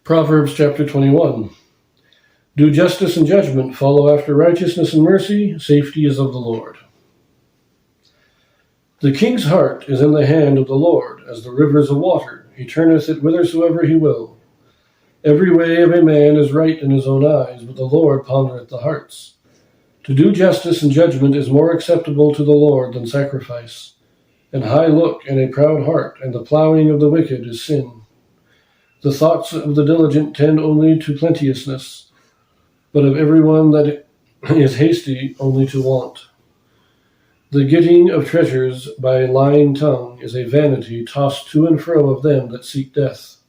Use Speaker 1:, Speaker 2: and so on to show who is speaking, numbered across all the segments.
Speaker 1: Proverbs chapter 21. Do justice and judgment, follow after righteousness and mercy, safety is of the Lord. The king's heart is in the hand of the Lord, as the rivers of water. He turneth it whithersoever he will. Every way of a man is right in his own eyes, but the Lord pondereth the hearts. To do justice and judgment is more acceptable to the Lord than sacrifice. An high look and a proud heart, and the plowing of the wicked is sin. The thoughts of the diligent tend only to plenteousness, but of every one that is hasty only to want. The getting of treasures by a lying tongue is a vanity tossed to and fro of them that seek death.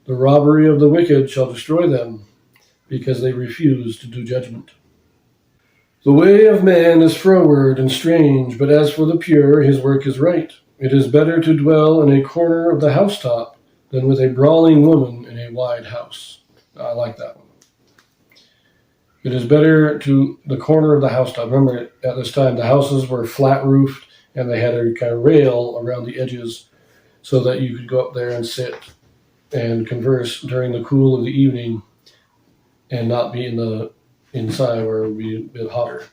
Speaker 1: The robbery of the wicked shall destroy them, because they refuse to do judgment. The way of man is froward and strange, but as for the pure, his work is right. It is better to dwell in a corner of the housetop than with a brawling woman in a wide house. I like that one. It is better to the corner of the housetop. Remember, at this time, the houses were flat roofed, and they had a kind of rail around the edges so that you could go up there and sit and converse during the cool of the evening and not be inside where it would be a bit hotter.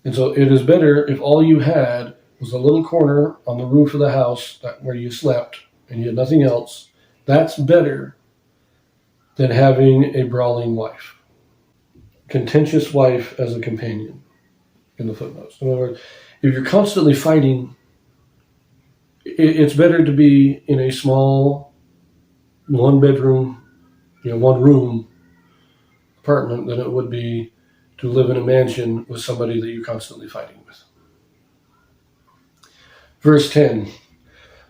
Speaker 1: And so it is better if all you had was a little corner on the roof of the house where you slept and you had nothing else. That's better than having a brawling wife. Contentious wife as a companion in the footnotes. In other words, if you're constantly fighting, it's better to be in a small one room apartment than it would be to live in a mansion with somebody that you're constantly fighting with. Verse 10.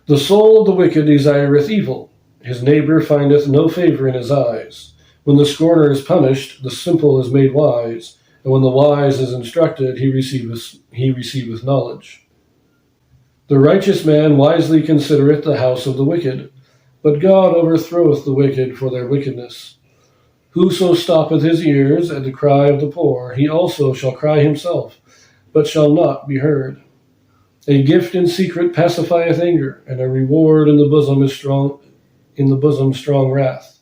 Speaker 1: The soul of the wicked desireth evil. His neighbor findeth no favor in his eyes. When the scorner is punished, the simple is made wise, and when the wise is instructed, he receiveth knowledge. The righteous man wisely considereth the house of the wicked, but God overthroweth the wicked for their wickedness. Whoso stoppeth his ears at the cry of the poor, he also shall cry himself, but shall not be heard. A gift in secret pacifieth anger, and a reward in the bosom strong wrath.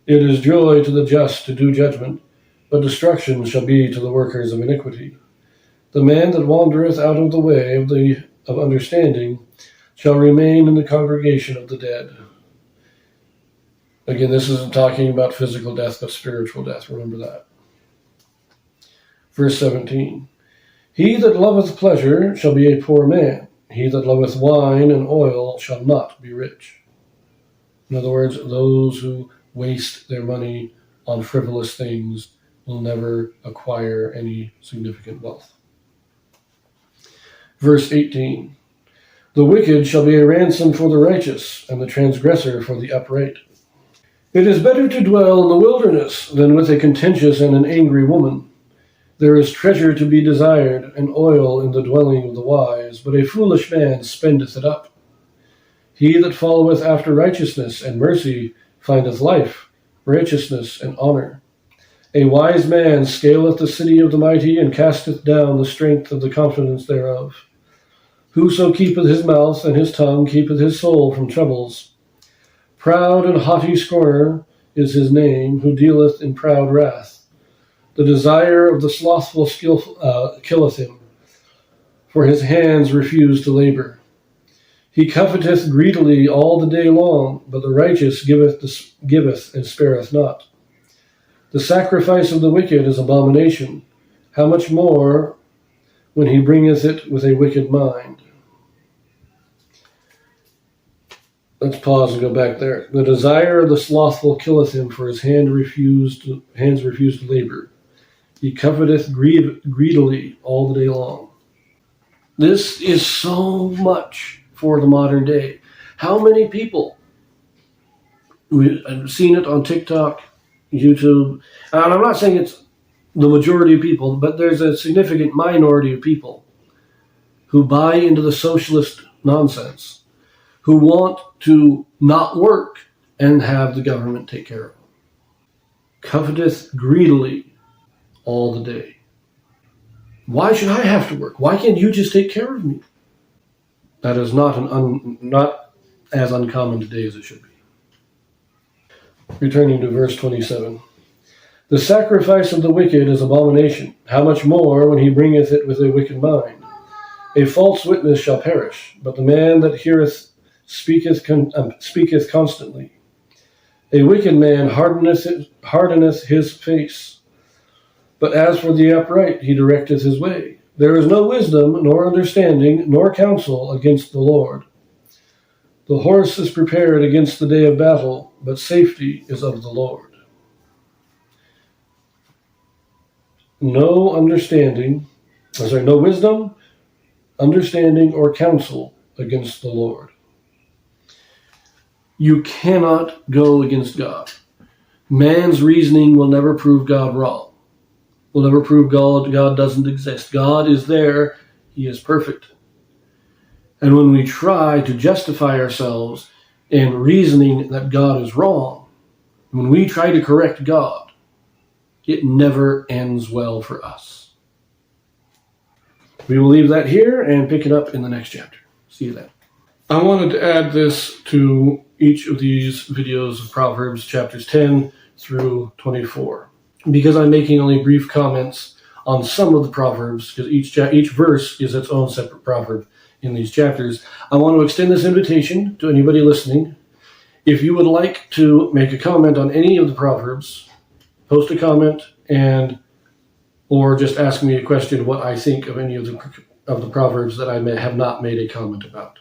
Speaker 1: It is joy to the just to do judgment, but destruction shall be to the workers of iniquity. The man that wandereth out of the way of understanding shall remain in the congregation of the dead. Again, this isn't talking about physical death, but spiritual death. Remember that. Verse 17. He that loveth pleasure shall be a poor man. He that loveth wine and oil shall not be rich. In other words, those who waste their money on frivolous things will never acquire any significant wealth. Verse 18. The wicked shall be a ransom for the righteous, and the transgressor for the upright. It is better to dwell in the wilderness than with a contentious and an angry woman. There is treasure to be desired, and oil in the dwelling of the wise, but a foolish man spendeth it up. He that followeth after righteousness and mercy findeth life, righteousness, and honor. A wise man scaleth the city of the mighty, and casteth down the strength of the confidence thereof. Whoso keepeth his mouth and his tongue keepeth his soul from troubles. Proud and haughty scorner is his name, who dealeth in proud wrath. The desire of the slothful killeth him, for his hands refuse to labor. He coveteth greedily all the day long, but the righteous giveth and spareth not. The sacrifice of the wicked is abomination. How much more when he bringeth it with a wicked mind? Let's pause and go back there. The desire of the slothful killeth him, for his hands refuse to labor. He coveteth greedily all the day long. This is so much for the modern day. How many people, I've seen it on TikTok, YouTube, and I'm not saying it's the majority of people, but there's a significant minority of people who buy into the socialist nonsense, who want to not work and have the government take care of them. Coveteth greedily all the day. Why should I have to work? Why can't you just take care of me? That is not as uncommon today as it should be. Returning to verse 27. The sacrifice of the wicked is abomination. How much more when he bringeth it with a wicked mind? A false witness shall perish, but the man that heareth speaketh constantly. A wicked man hardeneth his face, but as for the upright, he directeth his way. There is no wisdom, nor understanding, nor counsel against the Lord. The horse is prepared against the day of battle, but safety is of the Lord. No wisdom, understanding, or counsel against the Lord. You cannot go against God. Man's reasoning will never prove God wrong. Will never prove God doesn't exist. God is there. He is perfect. And when we try to justify ourselves in reasoning that God is wrong, when we try to correct God, it never ends well for us. We will leave that here and pick it up in the next chapter. See you then. I wanted to add this to each of these videos of Proverbs chapters 10 through 24. Because I'm making only brief comments on some of the Proverbs, because each verse is its own separate proverb in these chapters, I want to extend this invitation to anybody listening. If you would like to make a comment on any of the Proverbs, post a comment or just ask me a question what I think of any of the Proverbs that I may have not made a comment about.